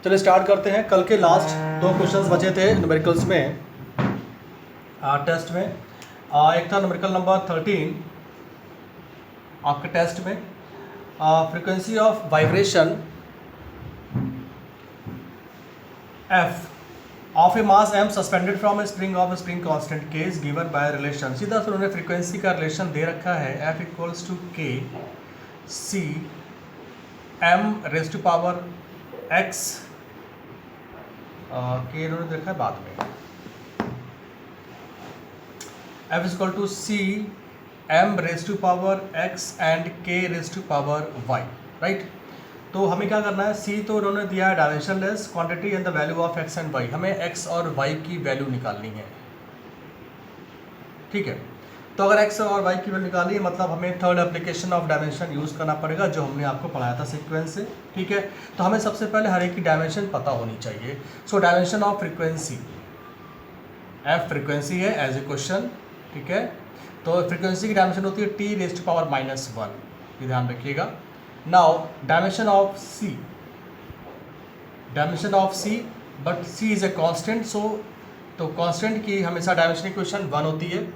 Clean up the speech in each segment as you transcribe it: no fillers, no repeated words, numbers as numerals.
चलिए स्टार्ट करते हैं। कल के लास्ट 2 क्वेश्चंस बचे थे न्यूमेरिकल्स में टेस्ट में। एक था न्यूमेरिकल नंबर 13 आपके टेस्ट में, frequency of vibration F of a mass M suspended from a spring of spring constant K is given by relation. सीधा फिर उन्होंने फ्रीक्वेंसी का रिलेशन दे रखा है, F equals to K C M raise to power X, के इन्होंने देखा है बाद में, F is equal to C M raise to power X and K raise to power Y, right. तो हमें क्या करना है, सी तो उन्होंने दिया है dimensionless quantity and the value of X and Y, हमें एक्स और वाई की वैल्यू निकालनी है, ठीक है। तो अगर एक्स और वाई की वैल्यू निकालनी है मतलब हमें third application of dimension use करना पड़ेगा जो हमने आपको पढ़ाया था सीक्वेंस से, ठीक है। तो हमें सबसे पहले हर एक की डायमेंशन पता होनी चाहिए। So dimension of frequency, F frequency है एज ए क्वेश्चन, ठीक है। तो फ्रीक्वेंसी की डायमेंशन होती है टी रेज टू पावर -1, ये ध्यान रखिएगा। Now dimension of C, but C is a constant, so तो कांस्टेंट की हमेशा डायमेंशन इक्वेशन 1 होती है,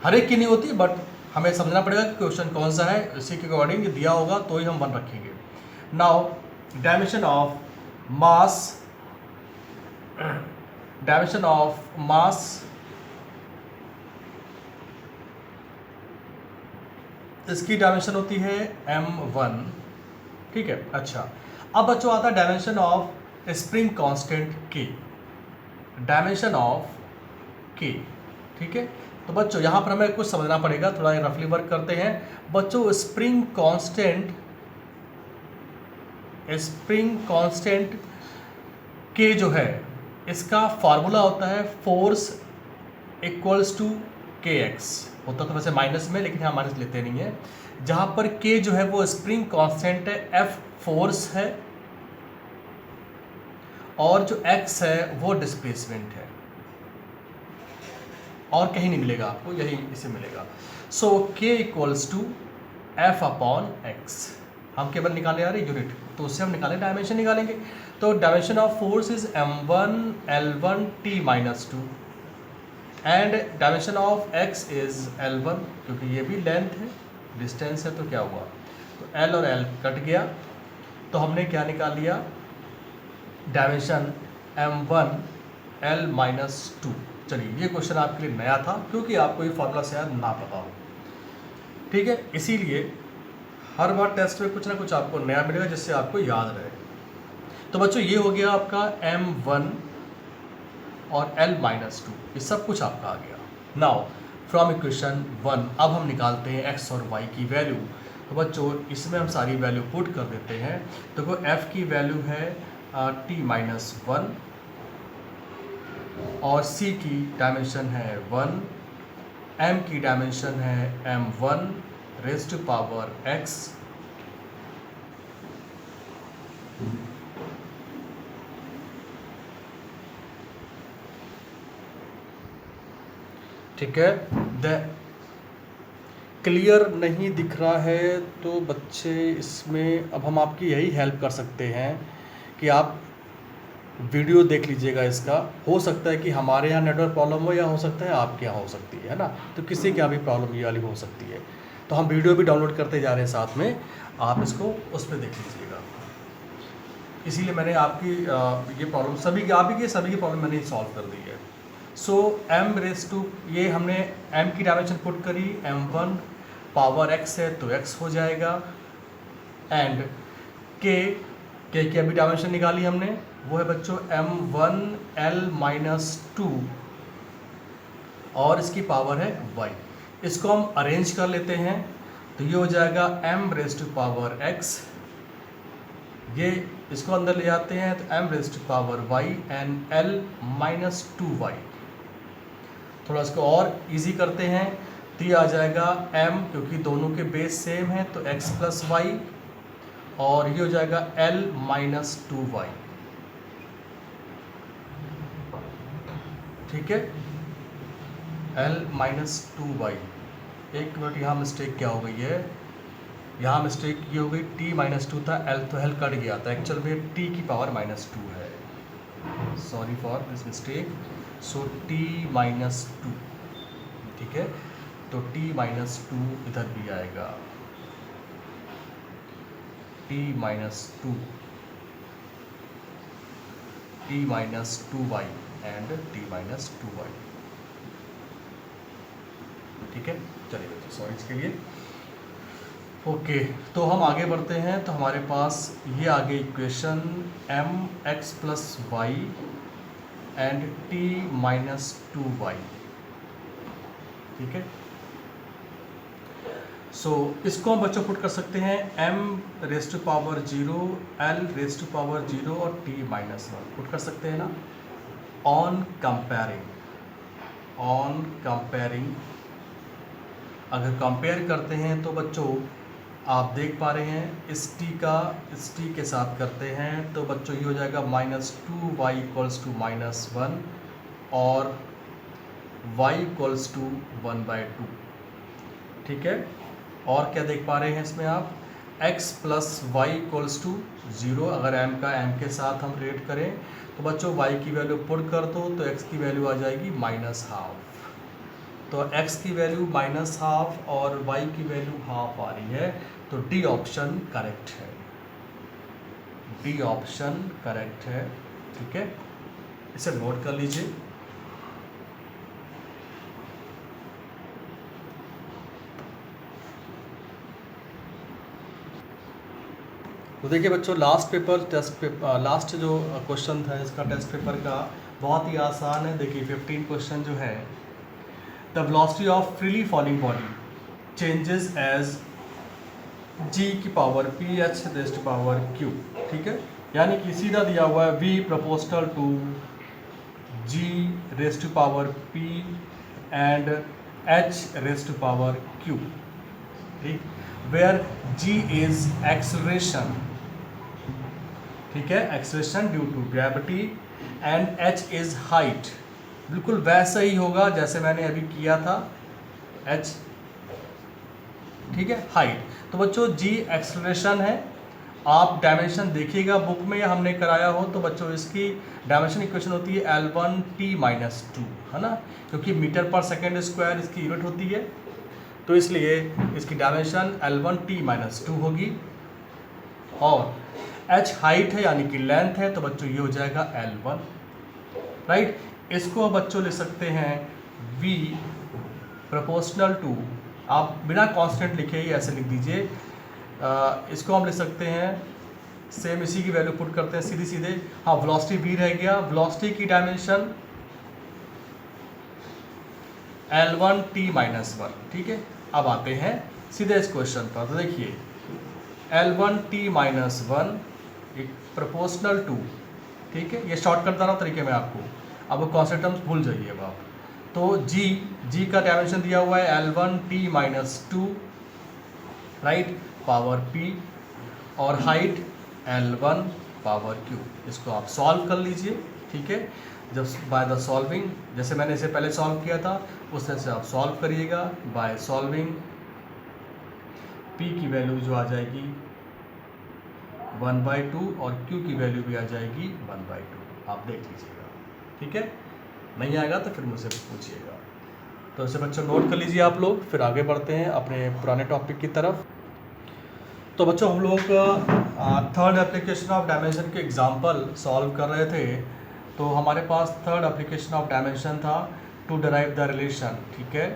हर एक की नहीं होती, बट हमें समझना पड़ेगा कि क्वेश्चन कौन सा है, इसी के अकॉर्डिंग दिया होगा तो ही हम 1 रखेंगे। नाउ डायमेंशन ऑफ मास इसकी डायमेंशन होती है m1, ठीक है। अच्छा, अब बच्चों आता है dimension of spring constant k, dimension of k, ठीक है। तो बच्चों यहाँ पर हमें कुछ समझना पड़ेगा, थोड़ा रफली वर्क करते हैं बच्चों। स्प्रिंग कांस्टेंट k जो है इसका फार्मूला होता है फोर्स इक्वल्स टू kx, होता तो वैसे माइनस में, लेकिन यहाँ माइनस लेते नहीं है। जहाँ पर k जो है वो स्प्रिंग कांस्टेंट है, f फोर्स है और जो x है वो डिस्प्लेसमेंट है, और कहीं नहीं मिलेगा आपको, यही इसे मिलेगा। So k equals to F upon X, हम केवल निकाले आ रहे यूनिट, तो उससे हम निकालें डायमेंशन निकालेंगे। तो dimension of force is m1 L1 T-2 and dimension of x is L1, क्योंकि ये भी लेंथ है, डिस्टेंस है, तो क्या हुआ, तो L और L कट गया, तो हमने क्या निकाल लिया, डायमेंशन m1 L-2। चलिए ये क्वेश्चन आपके लिए नया था क्योंकि आपको ये फॉर्मूला शायद ना पता हो, ठीक है। इसीलिए हर बार टेस्ट में कुछ ना कुछ आपको नया मिलेगा जिससे आपको याद रहे। तो बच्चों ये हो गया आपका m1 और L-2, ये सब कुछ आपका आ गया। नाउ फ्रॉम इक्वेशन 1 अब हम निकालते हैं x और y की वैल्यू। तो बच्चों इसमें हम सारी वैल्यू पुट कर देते हैं। तो देखो f की वैल्यू है T-1 और c की डायमेंशन है 1, m की डायमेंशन है m1 raise to power x, ठीक है। क्लियर नहीं दिख रहा है तो बच्चे इसमें अब हम आपकी यही हेल्प कर सकते हैं कि आप वीडियो देख लीजिएगा। इसका हो सकता है कि हमारे यहाँ नेटवर्क प्रॉब्लम हो या हो सकता है आपके यहाँ हो सकती है ना, तो किसी के यहाँ भी प्रॉब्लम ये वाली हो सकती है। तो हम वीडियो भी डाउनलोड करते जा रहे हैं साथ में, आप इसको उस पर देख लीजिएगा। इसीलिए मैंने आपकी ये प्रॉब्लम सभी की प्रॉब्लम मैंने सॉल्व कर दी है। सो m रेज टू, ये हमने m की डायमेंशन पुट करी, m1 पावर x है तो x हो जाएगा, एंड k की अभी डायमेंशन निकाली हमने, वो है बच्चों m1 L-2 और इसकी पावर है y। इसको हम अरेंज कर लेते हैं तो ये हो जाएगा m raise to power x, ये इसको अंदर ले जाते हैं तो m raise to power y and L-2y। थोड़ा इसको और इजी करते हैं तो ये आ जाएगा m, क्योंकि दोनों के बेस सेम है तो x प्लस वाई, और ये हो जाएगा L-2y, ठीक है, L-2y। एक मिनट यहाँ मिस्टेक क्या हो गई है, यहाँ मिस्टेक ये हो गई, t माइनस टू था, l तो l कट गया था, एक्चुअल में t की पावर माइनस टू है, sorry for this mistake. So t minus to, ठीक है, तो t माइनस टू इधर भी आएगा, t minus two, t minus two Y and t minus two Y, ठीक है। चलिए बच्चों सॉरी इसके लिए। ओके, तो हम आगे बढ़ते हैं। तो हमारे पास ये आगे equation M X plus Y and T minus two Y, ठीक है। सो इसको हम बच्चों पुट कर सकते हैं m raise to power 0, l raise to power 0 और t माइनस वन पुट कर सकते हैं ना। ऑन कंपेयरिंग अगर कंपेयर करते हैं तो बच्चों आप देख पा रहे हैं इस t का इस t के साथ करते हैं तो बच्चों ये हो जाएगा minus two Y equals to minus one और y equals to one by two, ठीक है। और क्या देख पा रहे हैं इसमें आप x plus Y equals to zero, अगर m का m के साथ हम रेट करें तो बच्चों y की वैल्यू पुट कर दो तो x की वैल्यू आ जाएगी माइनस हाफ, तो x की वैल्यू माइनस हाफ और y की वैल्यू हाफ आ रही है, तो डी ऑप्शन करेक्ट है, डी ऑप्शन करेक्ट है, ठीक है। इसे नोट कर लीजिए। तो देखिए बच्चों लास्ट जो क्वेश्चन था इसका टेस्ट पेपर का बहुत ही आसान है। देखिए 15 क्वेश्चन जो है, the velocity of freely falling body changes as g की पावर p h raise to power q, ठीक है। यानी कि सीधा दिया हुआ है v proportional to g raise to power p and h raise to power q, ठीक, वेयर g इज एक्सेलरेशन, ठीक है, acceleration due to gravity and h is height. बिल्कुल वैसा ही होगा जैसे मैंने अभी किया था, h, ठीक है, हाइट। तो बच्चों g एक्सेलरेशन है, आप डायमेंशन देखिएगा बुक में या हमने कराया हो तो बच्चों इसकी डायमेंशन इक्वेशन होती है L1t माइनस टू, है ना, क्योंकि मीटर पर सेकेंड स्क्वायर इसकी यूनिट होती है, तो इसलिए इसकी डायमेंशन L1t माइनस टू होगी। और h हाइट है यानी कि लेंथ है, तो बच्चों ये हो जाएगा L1, राइट। इसको बच्चों ले सकते हैं v प्रोपोर्शनल टू, आप बिना कांस्टेंट लिखे ही ऐसे लिख दीजिए, इसको हम ले सकते हैं सेम इसी की वैल्यू पुट करते हैं सीधे सीधे। हाँ, वेलोसिटी v रह गया, वेलोसिटी की डायमेंशन L1t माइनस वन, ठीक है। अब आते हैं सीधे इस क्वेश्चन पर, तो देखिए L1t माइनस वन एक प्रोपोर्शनल टू, ठीक है, ये शॉर्ट करता रहा तरीके में आपको, अब कॉन्सेप्ट टर्म्स भूल जाइए अब आप। तो g का डायमेंशन दिया हुआ है L1t minus two, right, power p और हाइट L1 पावर q। इसको आप सॉल्व कर लीजिए, ठीक है। जब बाय द सॉल्विंग, जैसे मैंने इसे पहले सॉल्व किया था उस तरह से आप सॉल्व करिएगा। बाय सॉल्विंग p की वैल्यू जो आ जाएगी 1/2 और q की वैल्यू भी आ जाएगी 1/2, आप देख लीजिएगा, ठीक है। नहीं आएगा तो फिर मुझसे पूछिएगा। तो इसे बच्चों नोट कर लीजिए आप लोग, फिर आगे बढ़ते हैं अपने पुराने टॉपिक की तरफ। तो बच्चों हम लोग थर्ड एप्लीकेशन ऑफ डायमेंशन के एग्जांपल सॉल्व कर रहे थे, तो हमारे पास थर्ड एप्लीकेशन ऑफ डायमेंशन था टू डिराइव द रिलेशन, ठीक है,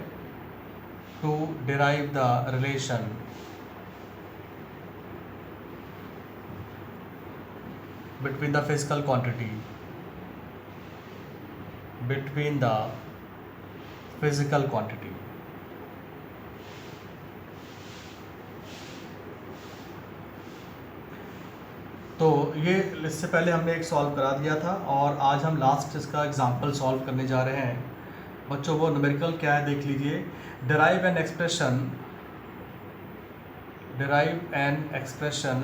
to derive the relation between the physical quantity, between the physical quantity। तो ये इससे पहले हमने एक सॉल्व करा दिया था और आज हम लास्ट इसका एग्जांपल सॉल्व करने जा रहे हैं। बच्चों वो न्यूमेरिकल क्या है देख लीजिए, डिराइव एन एक्सप्रेशन,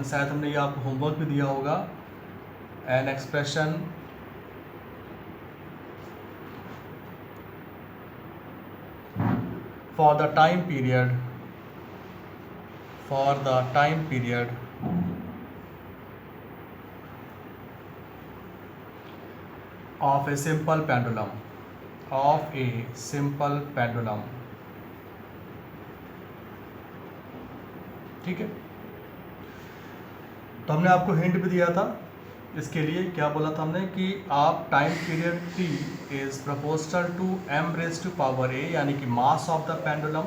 शायद हमने ये आपको होमवर्क भी दिया होगा, an expression for the time period for the time period of a simple pendulum, ठीक है। तो हमने आपको हिंट भी दिया था इसके लिए, क्या बोला था हमने कि आप time period t is proportional to m raise to power a, यानी कि mass of the pendulum,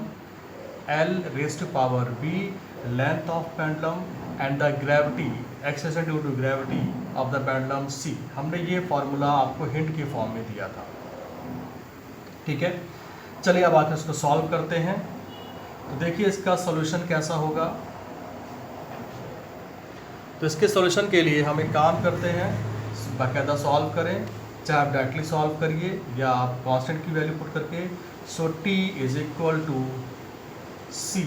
l raise to power b length of pendulum and the gravity acceleration due to gravity of the pendulum c। हमने ये formula आपको hint के form में दिया था, ठीक है। चलिए अब आकर इसको सॉल्व करते हैं। तो देखिए इसका सॉल्यूशन कैसा होगा। तो इसके सॉल्यूशन के लिए हम एक काम करते हैं, बाकायदा सॉल्व करें, चाहे आप डायरेक्टली सॉल्व करिए या आप कांस्टेंट की वैल्यू पुट करके। So t is equal to c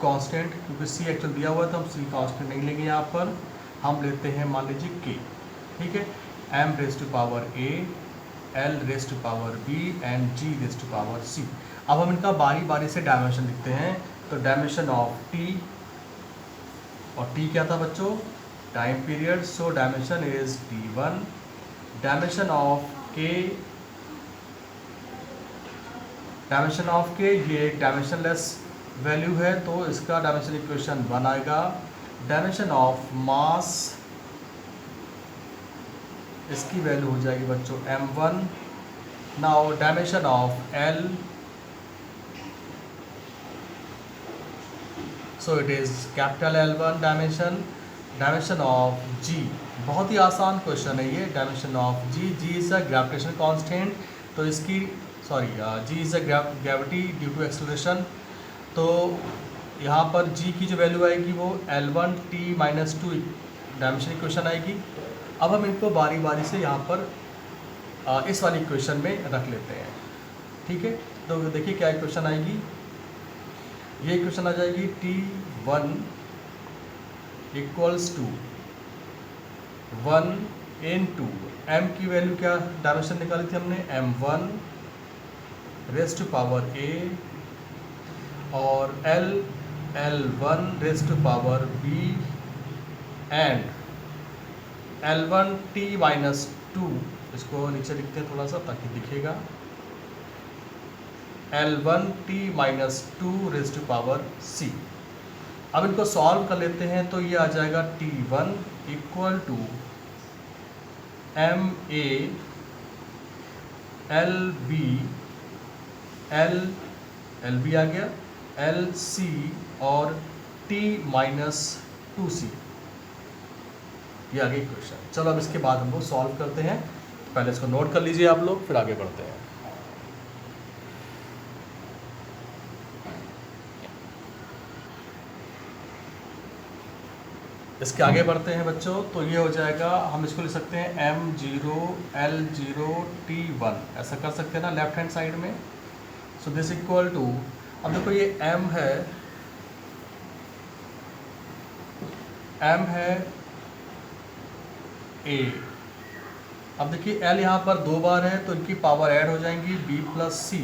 constant, क्योंकि c एक्चुअल दिया हुआ है तो हम c कांस्टेंट नहीं लेंगे, यहाँ पर हम लेते हैं मान लीजिए k, ठीक है। m raise to power a, l raise to power b and g raise to power c। अब हम इनका बारी बारी से डायमेंशन लिखते हैं। तो डायमेंशन ऑफ t, और t क्या था बच्चों, time period, so dimension is t1। Dimension of k, ये एक डायमेंशनलेस वैल्यू है तो इसका डायमेंशन इक्वेशन 1 आएगा। डायमेंशन ऑफ मास, इसकी वैल्यू हो जाएगी बच्चों m1। Now dimension of l, so it is capital L1 dimension. Dimension of g, बहुत ही आसान क्वेश्चन है ये। Dimension of g is a gravitation constant, तो इसकी g is a gravity due to acceleration. तो यहाँ पर g की जो वैल्यू आएगी वो L1 t minus 2 dimension equation आएगी। अब हम इनको बारी बारी से यहाँ पर इस वाली इक्वेशन में रख लेते हैं, ठीक है। तो देखिए क्या इक्वेशन आएगी, ये इक्वेशन आ जाएगी t1 equals to 1 into m की वैल्यू क्या डायमेंशन निकाली थी हमने, m1 raise to power a, और l1 raise to power b and l1 t minus 2, इसको नीचे लिखते हैं थोड़ा सा ताकि दिखेगा, l1 t minus 2 raise to power c। अब इनको सॉल्व कर लेते हैं तो ये आ जाएगा t1 equal to m a l b आ गया, l c और t माइनस 2c, ये आ गई इक्वेशन। चलो अब इसके बाद हम लोग सॉल्व करते हैं। पहले इसको नोट कर लीजिए आप लोग, फिर आगे बढ़ते हैं। इसके आगे बढ़ते हैं बच्चों। तो ये हो जाएगा, हम इसको लिख सकते हैं m0 l0 t1, ऐसा कर सकते हैं ना लेफ्ट हैंड साइड में। सो दिस इक्वल टू, अब देखो ये m है a। अब देखिए l यहाँ पर 2 बार है तो इनकी पावर ऐड हो जाएंगी b plus c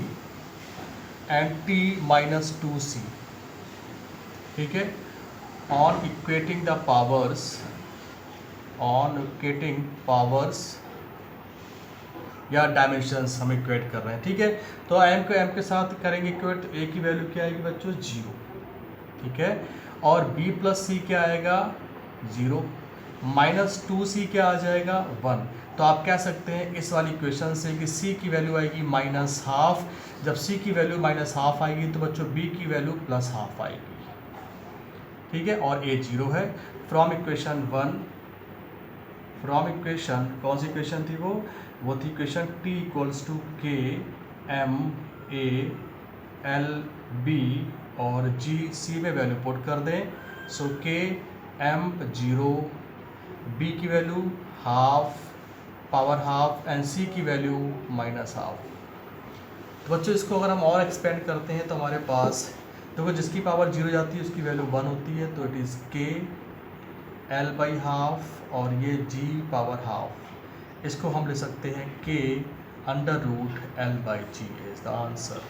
and t माइनस 2c, ठीक है। on equating powers या डायमेंशंस हम इक्वेट कर रहे हैं, ठीक है। तो m को m के साथ करेंगे इक्वेट, a की वैल्यू क्या आएगी बच्चों 0, ठीक है। और b प्लस c क्या आएगा 0, माइनस 2c क्या आ जाएगा 1। तो आप कह सकते हैं इस वाली इक्वेशन से कि c की वैल्यू आएगी -12। जब c की वैल्यू -12 आएगी तो बच्चों b की वैल्यू +12 आएगी, ठीक है। और a 0 है। फ्रॉम इक्वेशन कौन सी इक्वेशन थी वो थी equation t equals to k m a l b और g c में वैल्यू पुट कर दें। सो k m 0, b की value power half and c की वैल्यू -12। तो बच्चों इसको अगर हम और एक्सपेंड करते हैं तो हमारे पास देखो, जिसकी पावर 0 जाती है उसकी वैल्यू 1 होती है, तो it is k l by half और ये g पावर हाफ। इसको हम ले सकते हैं k under root l by G is the answer,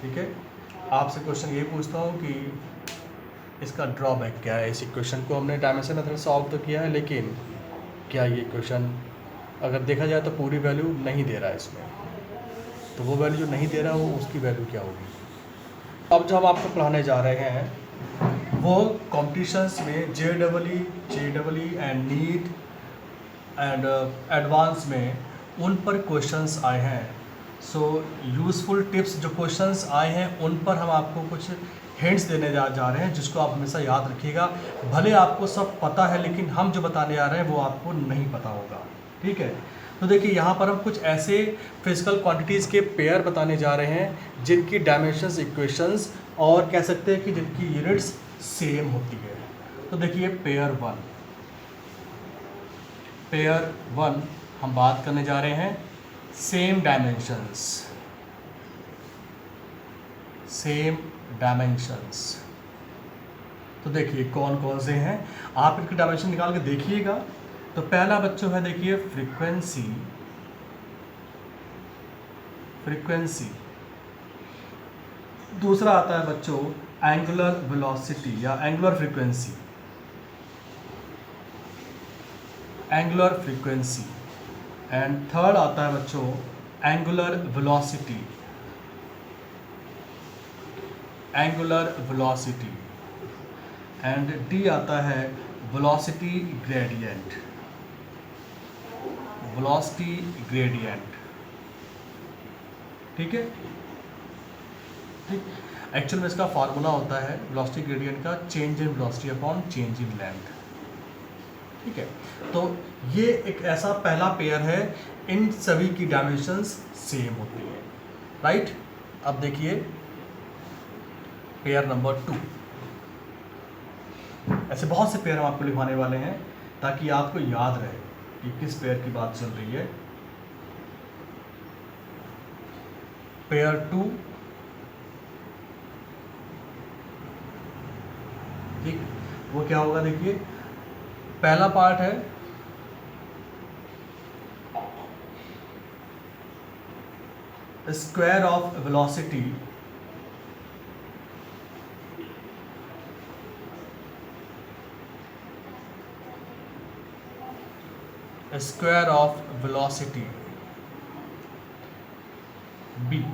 ठीक है। आपसे क्वेश्चन ये पूछता हूँ कि इसका ड्रॉबैक क्या है? इस इक्वेशन को हमने डायमेंशन मेथड सॉल्व तो किया है, लेकिन क्या ये इक्वेशन अगर देखा जाए तो पूरी वैल्यू नहीं दे रहा है इसमें। तो वो वैल्यू जो नहीं दे रहा वो उसकी वैल्यू क्या होगी? अब जो हम आपको पढ़ाने जा रहे हैं वो कॉम्पिटिशन्स में JEE and neat and advance में उन पर क्वेश्चंस आए हैं। सो यूज़फुल टिप्स जो क्वेश्चंस आए हैं उन पर हम आपको कुछ हिंट्स देने जा रहे हैं, जिसको आप हमेशा याद रखिएगा। भले आपको सब पता है, लेकिन हम जो बताने जा रहे हैं वो आपको नहीं पता होगा, ठीक है। तो देखिए यहाँ पर हम कुछ ऐसे फिजिकल क्वांटिटीज़ के पेयर बताने जा रहे हैं जिनकी डायमेंशंस इक्वेशंस और कह सकते हैं कि जिनकी यूनिट्स सेम होती है। तो देखिए पेयर वन हम बात करने जा रहे हैं सेम डायमेंशंस। तो देखिए कौन कौन से हैं, आप इनके डायमेंशन निकाल के देखिएगा। तो पहला बच्चों है देखिए फ्रीक्वेंसी। दूसरा आता है बच्चों एंगुलर वेलोसिटी या एंगुलर फ्रीक्वेंसी। एंड थर्ड आता है बच्चों एंगुलर वेलोसिटी। एंड डी आता है वेलोसिटी ग्रेडियंट। ठीक है, ठीक। एक्चुअल में इसका फार्मूला होता है वेलोसिटी ग्रेडियंट का change in velocity upon change in length. ठीक है, तो ये एक ऐसा पहला पेयर है, इन सभी की डायमेंशंस सेम होती है, राइट। अब देखिए पेयर नंबर 2। ऐसे बहुत से पेयर हम आपको लिखवाने वाले हैं ताकि आपको याद रहे कि किस पेयर की बात चल रही है। पेयर 2, ठीक, वो क्या होगा देखिए। पहला पार्ट है स्क्वायर ऑफ वेलोसिटी बी।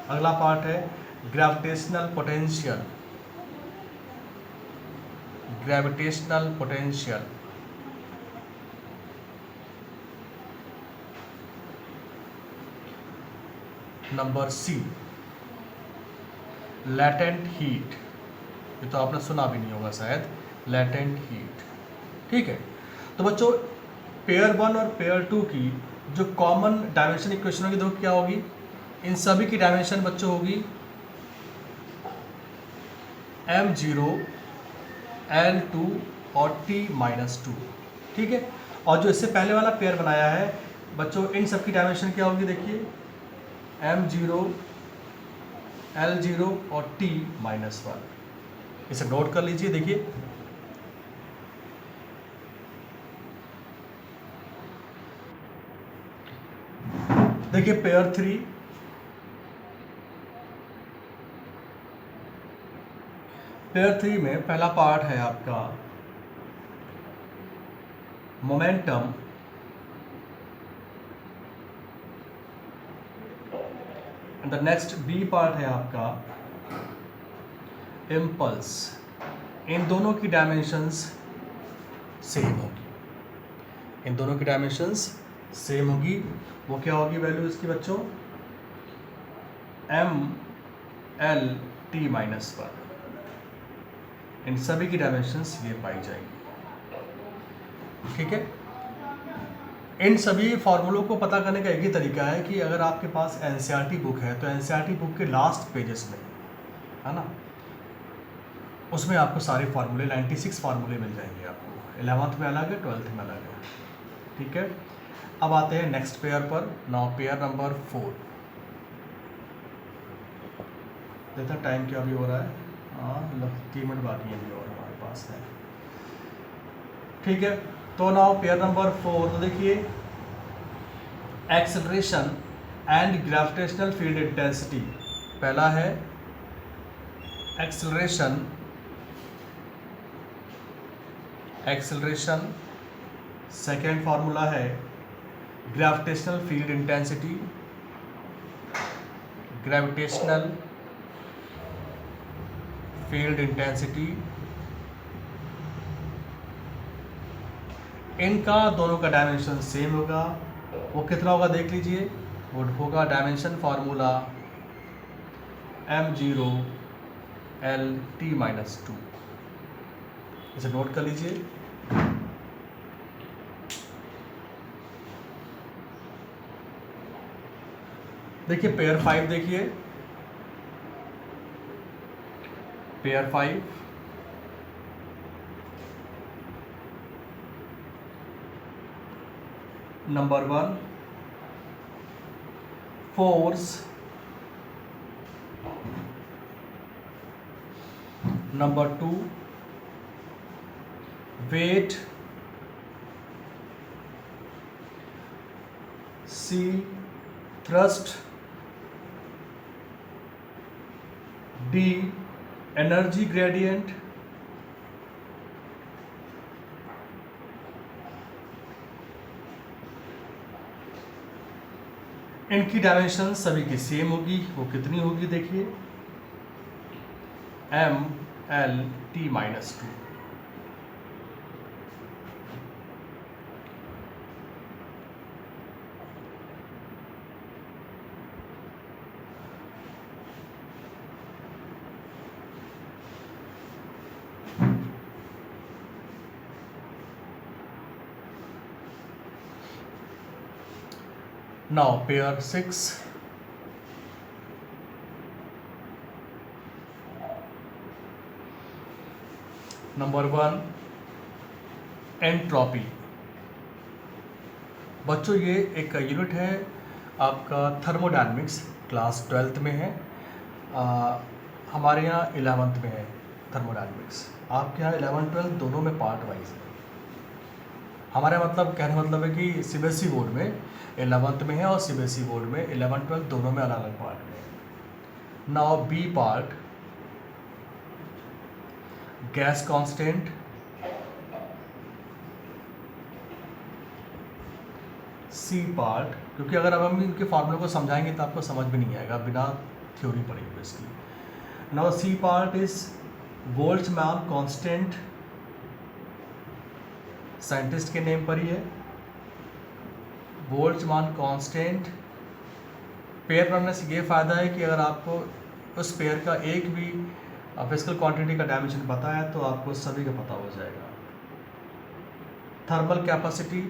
अगला पार्ट है gravitational potential. Number C latent heat. ये तो आपने सुना भी नहीं होगा शायद, लैटेंट हीट। ठीक है, तो बच्चों पेयर 1 और पेयर 2 की जो कॉमन डायमेंशन इक्वेशन होगी देखो क्या होगी। इन सभी की डायमेंशन बच्चों होगी m0 L2 और T-2। ठीक है, और जो इससे पहले वाला पेयर बनाया है बच्चों, इन सब की डायमेंशन क्या होगी देखिए m0 L0 और T-1। इसे नोट कर लीजिए। देखिए पेयर 3, में पहला पार्ट है आपका momentum, and the next B part है आपका इम्पल्स। इन दोनों की डायमेंशंस सेम होगी। वो क्या होगी वैल्यू इसकी बच्चों ML/T-1। इन सभी की डायमेंशंस ये पाई जाएंगी। ठीक है, इन सभी फॉर्मूलों को पता करने का एक ही तरीका है कि अगर आपके पास NCERT बुक है तो NCERT बुक के लास्ट पेजेस में है ना, उसमें आपको सारे फार्मूले 96 फार्मूले मिल जाएंगे आपको। 11th में अलग है, 12th में अलग है। ठीक है, अब आते हैं नेक्स्ट पेयर पर। Now pair number 4। देखता टाइम क्या अभी हो रहा है, 3 मिनट बाकी है अभी और हमारे पास है। ठीक है, तो नाउ पेयर नंबर 4। तो देखिए acceleration and gravitational field intensity. पहला है एक्सेलरेशन एक्सेलरेशन, सेकेंड फार्मूला है gravitational field intensity, gravitational field intensity, इनका दोनों का डायमेंशन सेम होगा। वो कितना होगा देख लीजिए, वो होगा dimension formula m0 L T-2। इसे नोट कर लीजिए। देखिए पेयर 5, देखिए pair 5 number 1 force, number 2 weight, C thrust, D energy gradient, इनकी डायमेंशन सभी की सेम होगी। वो कितनी होगी देखिए, m L T-2। Now pair 6, number 1 entropy. बच्चों ये एक यूनिट है आपका थर्मोडायनेमिक्स, क्लास 12th में है। हमारे यहाँ 11th में है थर्मोडायनेमिक्स। आपके यहाँ 11 12 दोनों में पार्ट वाइज है। हमारा मतलब कहने मतलब है कि सीबीएसई बोर्ड में 11th में है और सीबीएसई बोर्ड में 11 12 दोनों में अलग अलग पार्ट में है। Now B part gas constant, C part, क्योंकि अगर अब हम इनके फार्मूले को समझाएंगे तो आपको समझ में नहीं आएगा बिना थ्योरी पढ़े हुए इसकी। Now C part is Boltzmann constant, scientist के नेम पर ही है, बोल्ट्जमैन कांस्टेंट। पेयर पढ़ने से ये फ़ायदा है कि अगर आपको उस पेयर का एक भी फिजिकल क्वांटिटी का डायमेंशन पता है तो आपको सभी का पता हो जाएगा। थर्मल कैपेसिटी,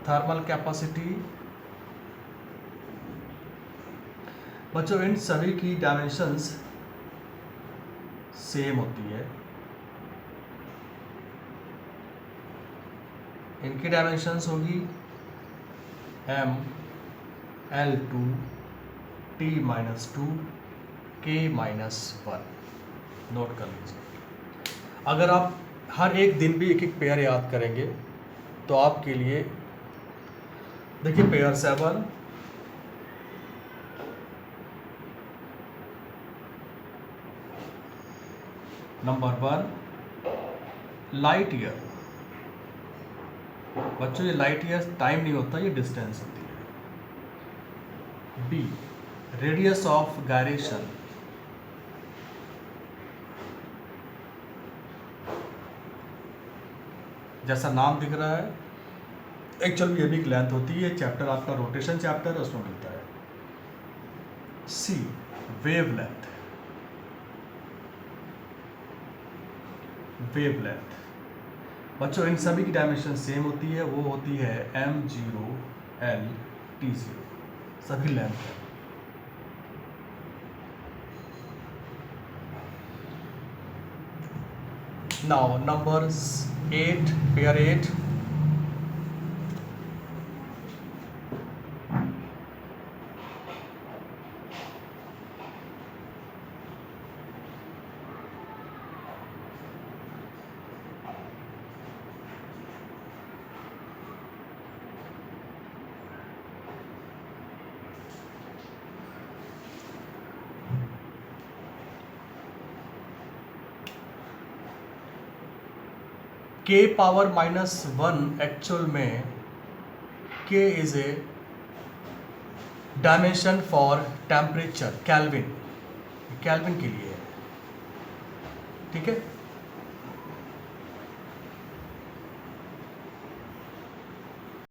थर्मल कैपेसिटी बच्चों इन सभी की डायमेंशंस सेम होती है। इनकी डायमेंशंस होगी m L2 T-2 K-1। Note कर लीजिए। अगर आप हर एक दिन भी एक एक पेयर याद करेंगे तो आपके लिए देखिए पेयर 7, नंबर 1 लाइट ईयर। बच्चों ये लाइट ईयर टाइम नहीं होता, ये डिस्टेंस होती है। बी रेडियस ऑफ गायरेशन, जैसा नाम दिख रहा है एक्चुअली ये भी एक लेंथ होती है। चैप्टर आपका रोटेशन चैप्टर है उसमें मिलता है। सी वेव लेंथ, वेव लेंथ बच्चों इन सभी की डायमेंशन सेम होती है, वो होती है m0 L T0, सभी लेंथ है। नाउ नंबर 8, पेयर 8, के पावर -1 एक्चुअल में k is a dimension for temperature, Kelvin के लिए है, ठीक है।